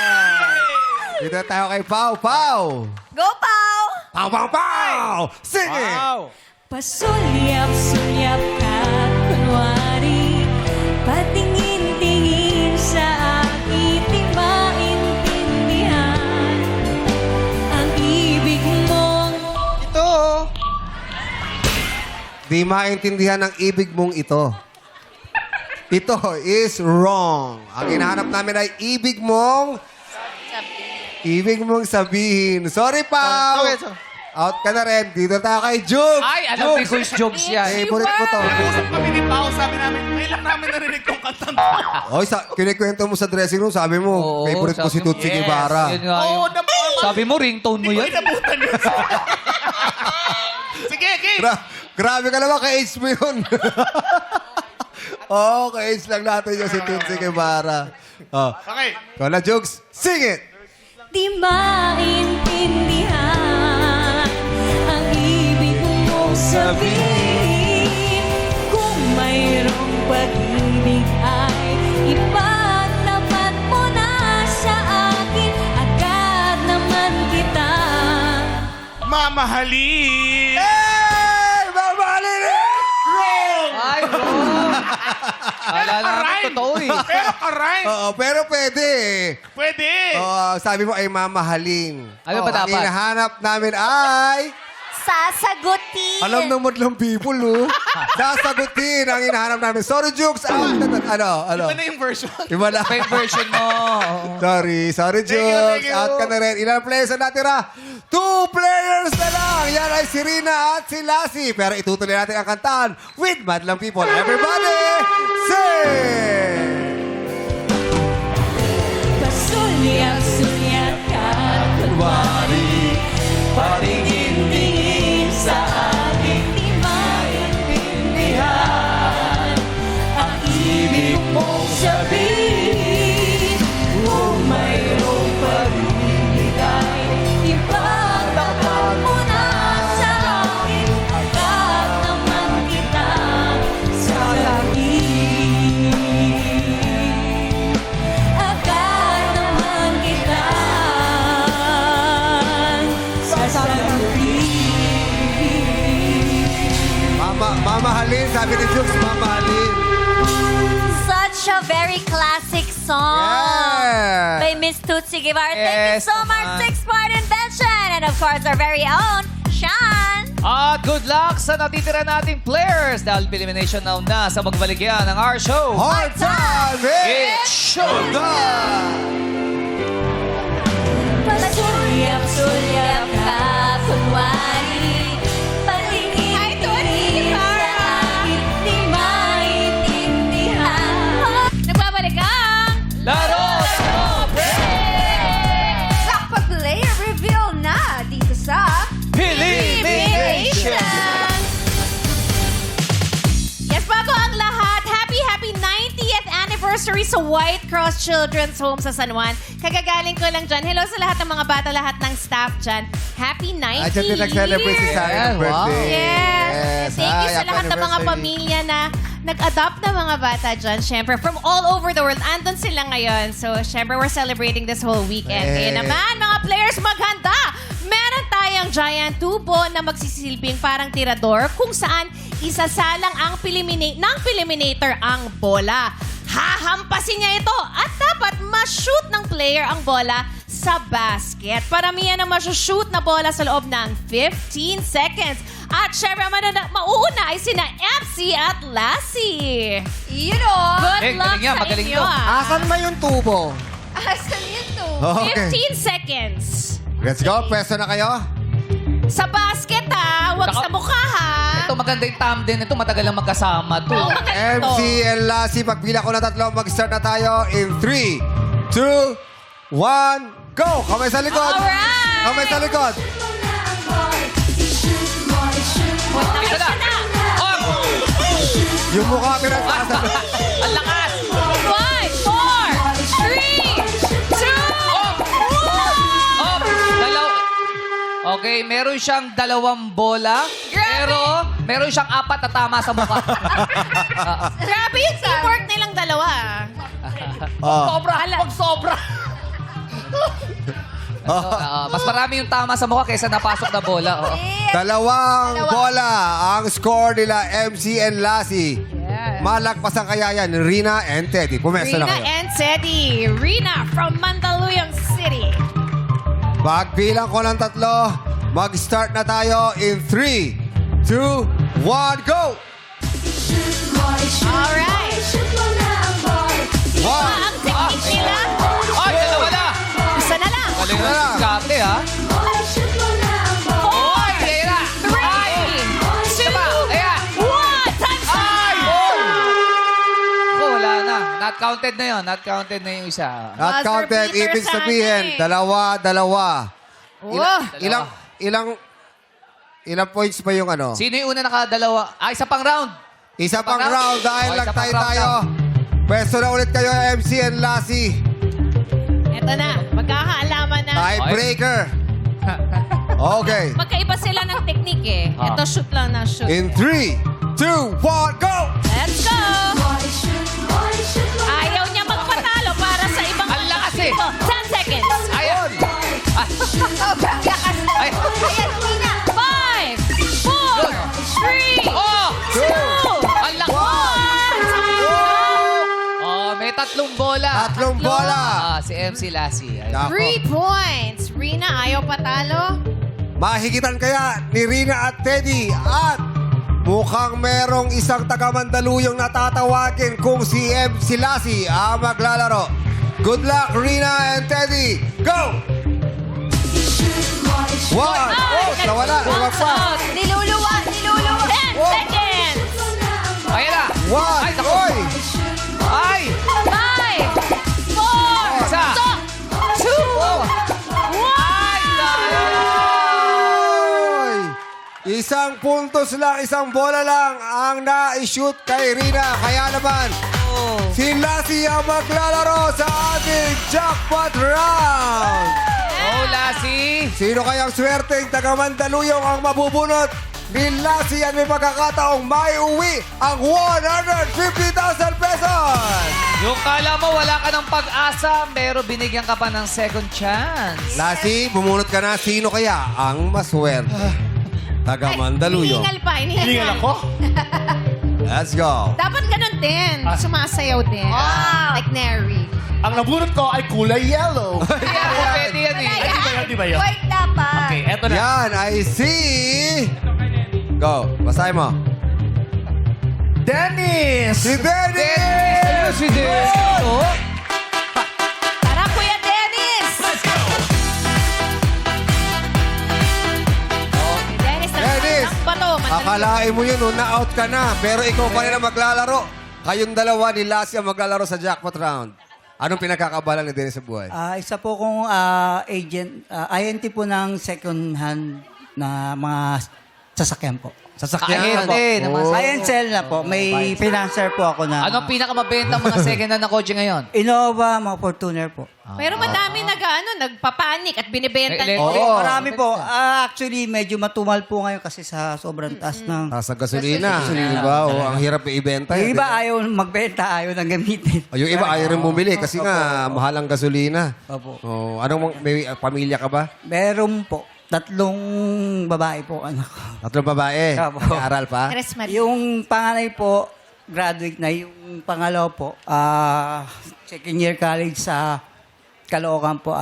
Dito tayo kay Pau Pau. Go, Pau! Pau Pau Pau! Sing it! Pasulyap-sulyap ka at kunwari patingin-tingin sa akin. Di maintindihan ang ibig mong Di maintindihan ang ibig mong ito. Ito is wrong. Ang hinahanap namin ay ibig mong sabihin. Sorry, Pau! Out ka na rin. Dito tayo kay Jugs. Ay, alam ko yung jokes yan. Favorite ko to. Nag-usap kami ni Pao, sabi namin, kailan namin narinig tong kantang to? Oy, kinikwento mo sa dressing room, sabi mo, Oo, favorite ko si sabi mo, Tutsi yes. Guevara. Yun nga Oo, yung- naman. Sabi mo, ringtone mo Hindi ko yan. inabutan yun. Sige, game. Grabe ka naman, ka-age mo yun. Oo, ka-age lang natin yung si Tutsi Guevara. Oh. Okay. Ikaw na, Jugs. Sing it! di maintindihan ang ibig mong sabihin. Kung mayroong pag-ibig ay ipagtapat mo na sa akin. Agad naman kita Mamahalin. Hey! Mabalin! Wrong! Ay, wrong. Akala namin Karime. totoo eh. Pero karime. Oo, pero pwede. Pwede. Oo, sabi mo ay mamahalin. Ano ba Ang dapat? hinahanap namin ay... Sasagutin. Alam ng madlang people, oh. Sasagutin ang hinahanap namin. Sorry, Jukes. Ano? Iba na yung version. Iba na. Fake version mo. Sorry, Thank you, Jukes. thank you. Out ka na rin. Ilang players ang natira? 2 players na lang. Yan ay si Rina at si Lassie. Pero itutuloy natin ang kantahan with madlang people. Everybody, sing! pasulyap-sulyap ka at kunwari patingin-tingin sa akin. Di maintindihan ang ibig mong sabihin. Kung mayroong pag-ibig ay ipagtapat mo na sa akin. Agad naman kita sasagutin. Agad naman kita sasagutin. Mamahalin. Sabi ni Jukes, mamahalin. Such a very classic song. Yeah. By Miss Tutsi Guevara. Thank you Yes, so much, naman. Six-Part Invention. And of course, our very own, Sean. At good luck sa natitira nating players dahil elimination now na sa magbaligyan ng our show. Hard time! It's showtime! Pasulyap-sulyap ka, kunwari patingin-tingin sa akin. Di maintindihan. Nagbabalik ang Laro! Sakpa Player Reveal na dito sa Elimination! Yes, bago ang lahat, happy 90th anniversary sa White Cross Children's Home sa San Juan. Kagagaling ko lang dyan. Hello sa lahat ng mga bata, lahat ng staff dyan. Happy 90 Diyan din nag-celebrate si Sarah ng Wow. birthday. Yes. Thank you Hi, sa happy lahat ng mga anniversary. pamilya na nag-adopt na mga bata dyan. Siyempre, from all over the world. Andun sila ngayon. So, siyempre, we're celebrating this whole weekend. Eh. Kaya naman, mga players, maghanda! Meron tayong giant tubo na magsisilbing parang tirador kung saan isasalang ang ng Peliminator ang bola. Hahampasin niya ito at dapat ma-shoot ng player ang bola sa basket. Paramihan ang ma-shoot na bola sa loob ng 15 seconds. At syempre, mauuna ay sina MC at Lassie. Yun o. Good Eh, luck galing yan, sa magaling inyo. to. Asan ba yung tubo? Asan yun to? Okay. 15 seconds. Let's go. Pwesto na kayo. Sa basket ha, wag Naka- sa mukha ha. Ito maganda yung tam din. Ito matagal lang magkasama to. Oo, maganda to. MC and Lassie, pagpila ko na tatlo, mag-start na tayo in 3, 2, 1, go! Kamay sa likod! Alright! Kamay sa likod! Ito na. Oh! Yung mukha pinagsasabi. Ang lakas! 5, 4, 3, 2, Oh! Okay, meron siyang 2 bola. Pero meron siyang 4 na tama sa mukha. Grabe yung teamwork nilang dalawa. Oh. Wag sobra. Mas marami yung tama sa mukha kaysa napasok na bola. Oh. Dalawang bola ang score nila MC and Lassie. Malagpasan kaya yan, Rina and Teddy. Pumesto na Rina kayo. and Teddy. Rina from Mandaluyong City. Pagbilang ko ng tatlo, mag-start na tayo in 3, 2, 1, go! Alright. One. Ang technique nila. Ay, dalawa na! Isa na lang. Galing na si Kate, ha? 4, Ay, ayan na! 3, 2, Tama, ayan! 1. Time's Ay! up. Oh, wala na. Not counted na yun. Not counted na yung isa. Not Buzzer counted, beater ibig sana sabihin, eh. dalawa. Oh. Ilang points ba yung ano? Sino yung una nakadalawa? Isa pang round. Isa pang round? round dahil Oh, isa pang tayo. round Pwesto na ulit kayo, MC and Lassie. Eto na. Magkakaalaman na. Tiebreaker. Okay. Magkaiba sila ng technique eh. Ito shoot lang na shoot. In 3, 2, 1, go! Let's go! Ayaw niya magpatalo para sa ibang Ang lakas eh. 10 seconds. Ayan! Ay! Ayan, Rina. 5, 4, 3, Oh! 2, Ang lakas! Oh, may 3 bola. Tatlong bola. Si MC Lassie. Ayan. Nako. 3 points. Rina, ayaw patalo? Mahigitan kaya ni Rina at Teddy at mukhang merong isang taga-Mandaluyong natatawagin kung si MC Lassie ang maglalaro. Good luck, Rina and Teddy. Go! 1. Oh, nawala. Nawagpas. Niluluwa. 10 Oh. seconds. Ayan na! 1. Ay, naku. Oy! Ay! 5, 4, Isa. 2, 1. Isang puntos lang, isang bola lang ang na-shoot kay Rina. Kaya naman, si Lassie ang maglalaro sa ating jackpot round. Oh, Lassie! Sino kayang swerteng taga-Mandaluyong ang mabubunot ni Lassie at may pagkakataong may uwi ang 150,000 pesos? Yung kala mo wala ka ng pag-asa, pero binigyan ka pa ng second chance. Lassie, bumunot ka na. Sino kaya ang maswerte? Taga-Mandaluyong. Hinihingal pa. Hinihingal ako? Let's go. Dapat ganun din. Sumasayaw din. Like Neri. Ang nabunot ko ay kulay yellow. Hindi ako pwede yan eh. Di ba yun? White dapat. Okay, eto na. Yan, I see. Go, basahin mo. Dennis! Si Denny! Ano si Dennis? Ito? Tara, Kuya Dennis! Let's go! Dennis, Dennis! ang bato. Akalain mo yun, na-out ka na. Pero ikaw pa rin ang maglalaro. Kayong dalawa ni Lassie ang maglalaro sa jackpot round. Anong pinagkakabalan ni Dennis sa buhay? Isa po kong agent, INT po ng second hand na mga sasakyan po. Sasakyan. naman. Buy and sell na po. May financer po ako na... Anong pinakamabenta mga second hand na kotse ngayon? Innova, mga Fortuner po. Pero madami nagpapanik at binibenta Eh, nila. Oo. Marami po. Actually, medyo matumal po ngayon kasi sa sobrang taas ng... Sa gasolina. Diba? O, ang hirap i-ibenta. Yung iba ayaw magbenta, ayaw nang gamitin. Yung iba ayaw rin bumili kasi nga mahal ang gasolina. Opo. Oh, may pamilya ka ba? Meron po. 3 babae po anak ko. 3 babae. Opo. Nag-aaral pa? Yung panganay po, graduate na. Yung pangalawa po, second year college sa Caloocan po,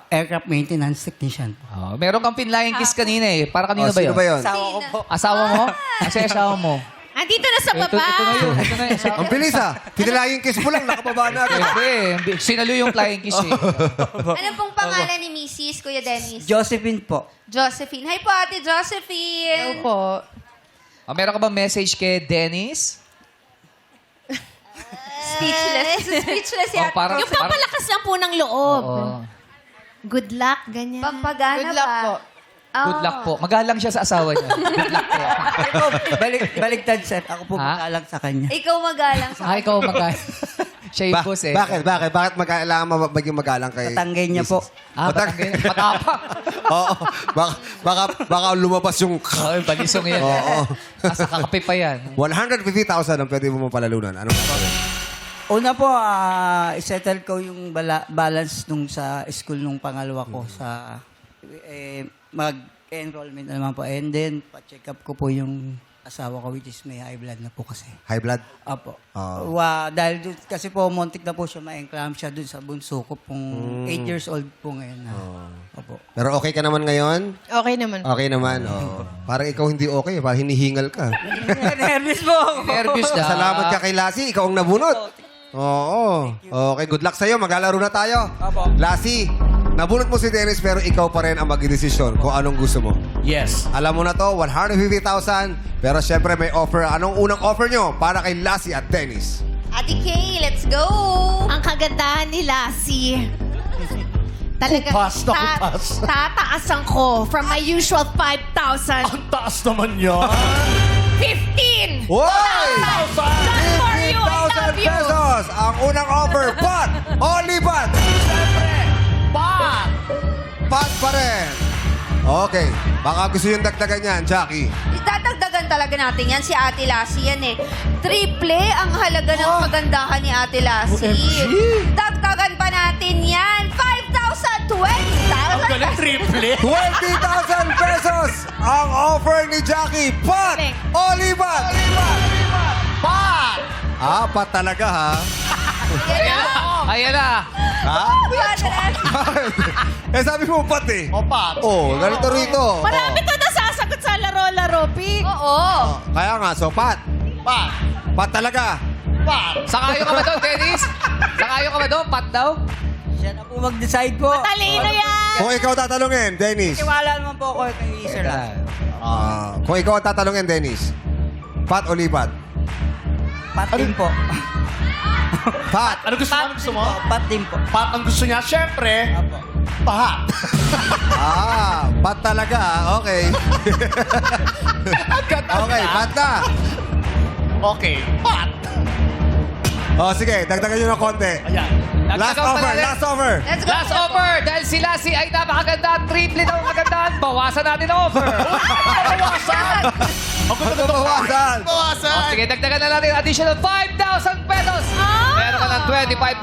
aircraft maintenance technician po. Oh, meron kang pinlaying kiss kanina eh. Para kanino ba Sino yun? ba yun? Asawa ko po. Asawa mo? Kasi asawa mo. Andito na sa baba. Ito na yun. Ito na yun. Asawa. Ang bilis Kinilaying kiss mo lang, nakababa na agad. Siyempre, sinalo yung flying kiss eh. Ano pong pangalan ni Mrs. Kuya Dennis? Josephine po. Josephine. Hi po, Ate Josephine. po. Oh, meron ka ba message kay Dennis? Speechless si Oh, Ate parang- Yung papalakas lang po ng loob. Oo. Good luck, ganyan. Pampagana Good luck ba? po. Good luck po. Magalang siya sa asawa niya. Good luck po. Ako, baligtad sir. Ako po Ha? magalang sa kanya. Ikaw magalang sa Ikaw magalang. Siya yung boss eh. Bakit? Bakit kailangan maging magalang kay... Tatanggen niya po. Matapang. Oo. Baka lumabas yung... Ay, balisong yan. Oo. Nasa kakape pa yan. 150,000 ang pwede mo mapalalunan. Ano ba? Una po, isettle ko yung balance nung sa school nung pangalawa ko sa mag-enrollment naman po. And then, pa-check up ko po yung asawa ko which is may high blood na po kasi. High blood? Apo. Oh. Dahil dun, kasi po, montik na po siya ma-enclamp siya dun sa bunso ko pong 8 years old po ngayon. Opo. Pero okay ka naman ngayon? Okay naman. Okay naman. Oh. Parang ikaw hindi okay. Parang hinihingal ka. Nervous po. Nervous na. Salamat ka kay Lassie. Ikaw ang nabunot. Oo. Okay, good luck sa'yo. Maglalaro na tayo. Apo. Lassie, nabunot mo si Dennis pero ikaw pa rin ang magdidesisyon kung anong gusto mo. Yes. Alam mo na to, 150,000. Pero syempre may offer. Anong unang offer nyo para kay Lassie at Dennis? Ate Kay, let's go! Ang kagandahan ni Lassie. Talaga, Kupas na kupas. tataasan ko from my usual 5,000. Ang taas naman yan. 15! Hoy! Just for you, I love 15,000 you! pesos! Ang unang offer, pat! Only pat! Pat! Pat pa rin. Okay. Baka gusto yung dagdagan yan, Jackie. Itatagdagan talaga natin yan. Si Ate Lassie yan eh. Triple ang halaga ng kagandahan ni Ate Lassie. Dagdagan pa natin yan. 5,000, 20,000. Galing triple. 20,000 pesos ang offer ni Jackie. Pat! Only pat! Pat! Pat talaga, ha? Ayan na. Ha? Sabi mo pat eh. O pat. Ganito rito. Marami to nasasagot sa laro-laro, Pig. Oo. Kaya nga, so pat. Pat. Pat talaga. Pat. Sakayo ka ba doon, Dennis? Sakayo ka ba doon? Pat daw? Siya na po mag-decide po. Talino yan! Kung ikaw tatanungin, Dennis. Tiwala naman po ako kay Sir Lassie. Kung ikaw ang tatanungin, Dennis. Pat o lipat? Pat din po. Pat. Ano gusto mo? Ano gusto mo? Pat din po. Pat ang gusto niya. Siyempre, pat. Pat talaga. Okay. Okay, pat na. Okay, pat. Sige, dagdagan nyo ng konti. Ayan. Last offer. Let's go. Last offer. Dahil si Lassie ay napakaganda. Triple daw ang kagandahan. Bawasan natin ang offer. Bawasan. Ako na ito. Bawasan. Bawasan. Sige, dagdagan na natin additional 5,000 pesos. Meron ka ng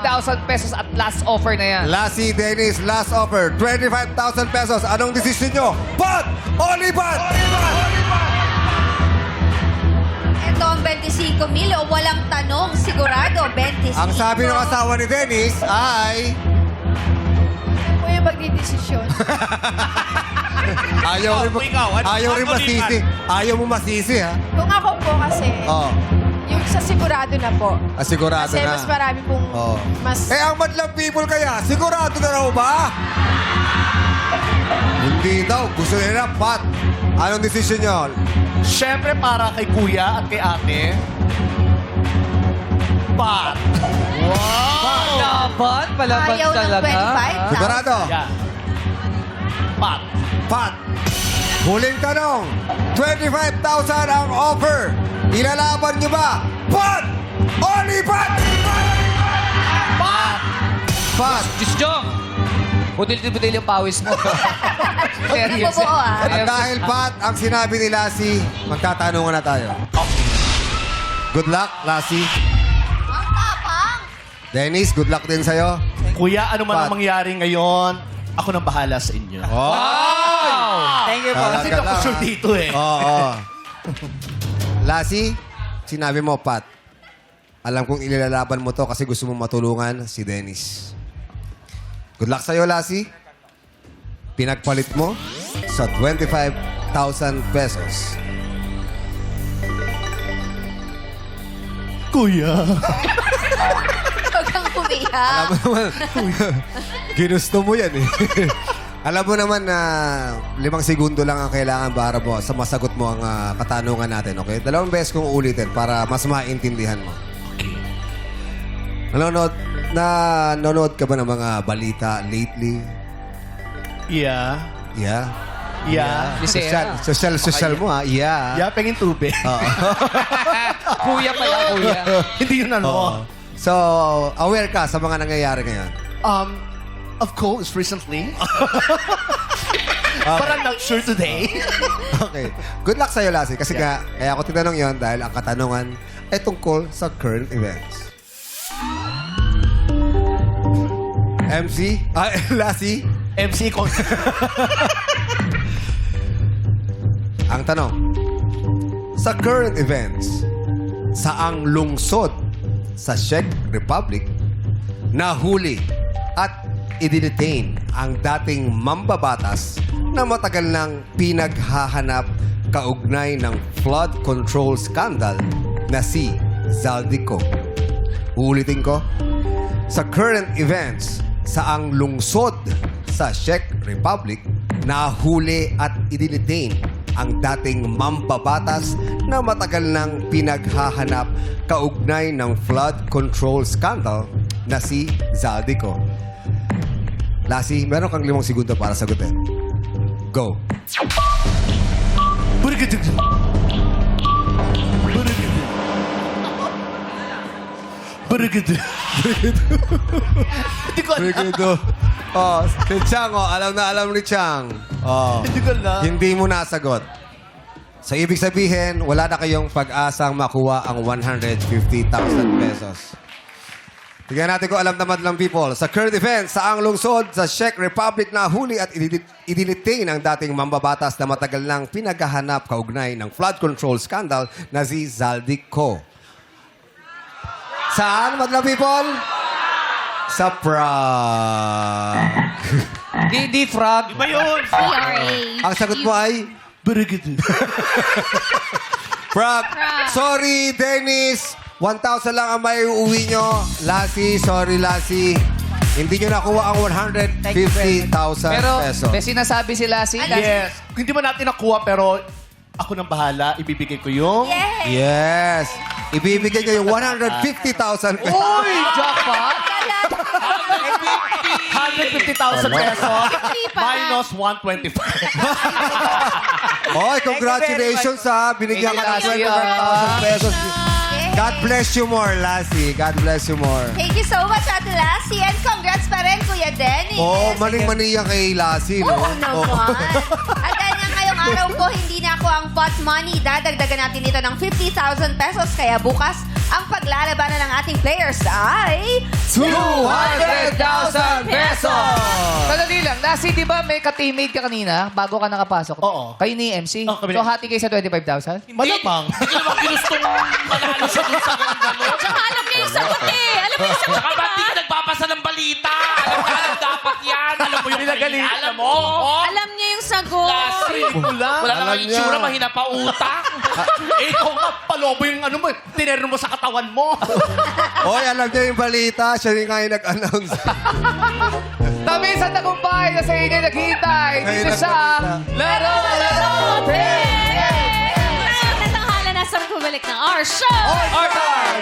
25,000 pesos at last offer na yan. Lassie, Dennis, last offer. 25,000 pesos. Anong decision nyo? Pat! Only pat! Ito ang 25,000 o walang tanong. Sigurado, 25. Ang sabi ng asawa ni Dennis ay... Ako yung magdidesisyon. Ayaw rin, Ikaw, ano? ayaw rin Ano masisi. Ayaw mo masisi, ha? Kung ako po kasi, yung sa sigurado na po. Sigurado Kasi na. mas marami pong mas... Ang madlang people kaya, sigurado na raw ba? Hindi daw. Gusto nila, pat. Anong decision nyo? Siyempre, para kay kuya at kay ate. Pat. Wow. Laban, palaban Ayaw ng talaga. 25,000. Sigurado. Yan. Pat. Pat. Huling tanong, 25,000 ang offer. Ilalaban niyo ba? Pat! Only Pat! Pat! Diyos Jong! Butil-butil yung pawis mo. Serious. Bubuo, ah. At dahil Pat, ang sinabi ni Lassie, magtatanungan na tayo. Good luck, Lassie. Dennis, good luck din sa'yo. Kuya, ano man Pat. ang mangyari ngayon, ako nang bahala sa inyo. Thank you po. Kasi ako sure dito eh. Oo. Lassie, sinabi mo, Pat, alam kong ilalaban mo to kasi gusto mong matulungan si Dennis. Good luck sa'yo, Lassie. Pinagpalit mo sa 25,000 pesos. Kuya. Huwag kang umiyak. Alam mo naman, ginusto mo yan eh. Alam mo naman na 5 segundo lang ang kailangan para mo sa masagot mo ang katanungan natin, okay? 2 beses kong ulitin para mas maintindihan mo. Okay. Nanonood ka ba ng mga balita lately? Yeah. Yeah? Yeah. Social mo ha? Yeah. Yeah, pengin tubig. Kuya pala, kuya. Hindi yun ano. Oo. So, aware ka sa mga nangyayari ngayon? Of course, recently. But I'm not sure today. Okay. Good luck sa'yo, Lassie. Kasi kaya ako tinanong yon dahil ang katanungan ay tungkol sa current events. MC? Lassie? MC ko. Ang tanong, sa current events, saang lungsod sa Czech Republic nahuli at i-detain ang dating mambabatas na matagal nang pinaghahanap kaugnay ng flood control scandal na si Zaldico. Uulitin ko, sa current events, saang lungsod sa Czech Republic nahuli at i-detain ang dating mambabatas na matagal nang pinaghahanap kaugnay ng flood control scandal na si Zaldico. Lassie, meron kang 5 segundo para sagutin. Go. Hindi ko alam. Brigado. Si Chang, alam na alam ni Chang. Hindi ko alam. Hindi mo nasagot. So, ibig sabihin, wala na kayong pag-asang makuha ang 150,000 pesos. Tignan natin kung alam naman lang people. Sa current events, saang lungsod sa Czech Republic na huli at idinitain ang dating mambabatas na matagal nang pinaghahanap kaugnay ng flood control scandal na si Zaldico. Saan, madlang people? Sa Prague. Hindi frog. Iba yun. Ang sagot mo ay... Prague. Sorry, Dennis. 1,000 lang ang may uuwi nyo. Lassie, sorry, Lassie. Hindi nyo nakuha ang 150,000 Pero pesos. may sinasabi si Lassie. Yes. Hindi man natin nakuha pero ako nang bahala. Ibibigay ko yung... Yes. Ibibigay nyo yung 150,000 pesos. Uy, jackpot! 150,000 pesos minus 125. Oy, congratulations ha. Binigyan ka ng 25,000 pesos. God bless you more, Lassie. God bless you more. Thank you so much, Ate Lassie. And congrats pa rin, Kuya Dennis. Maning-mani yan kay Lassie, no? Oo naman. At dahil nga ngayong araw po, hindi na ako ang pot money. Dadagdagan natin dito ng 50,000 pesos. Kaya bukas, ang paglalabanan ng ating players ay... 200,000 pesos! Sandali lang. Lassie, di ba may ka-teammate ka kanina bago ka nakapasok? Oo. Kayo ni MC? Oo, kami So, na. hati kayo sa 25,000? Malamang. Hindi ko naman ginustong manalo siya dun sa gano'n. Tsaka alam niyo yung sagot eh. Alam niyo yung sagot. Saka ba't di ka nagpapasa ng balita? Alam dapat yan. Alam mo yung Pinagaling. alam mo? Alam niyo yung sagot. Wala Alam namang niya. itsura, mahina pa utak. Ikaw nga, palobo yung ano mo. Tinero mo sa katawan mo. Oy, alam niyo yung balita. Siya rin nga yung nag-announce. Tamis at tagumpay na sa inyo naghihintay dito sa Laro Natin! At ang hala na sa bumalik ng our show. Our time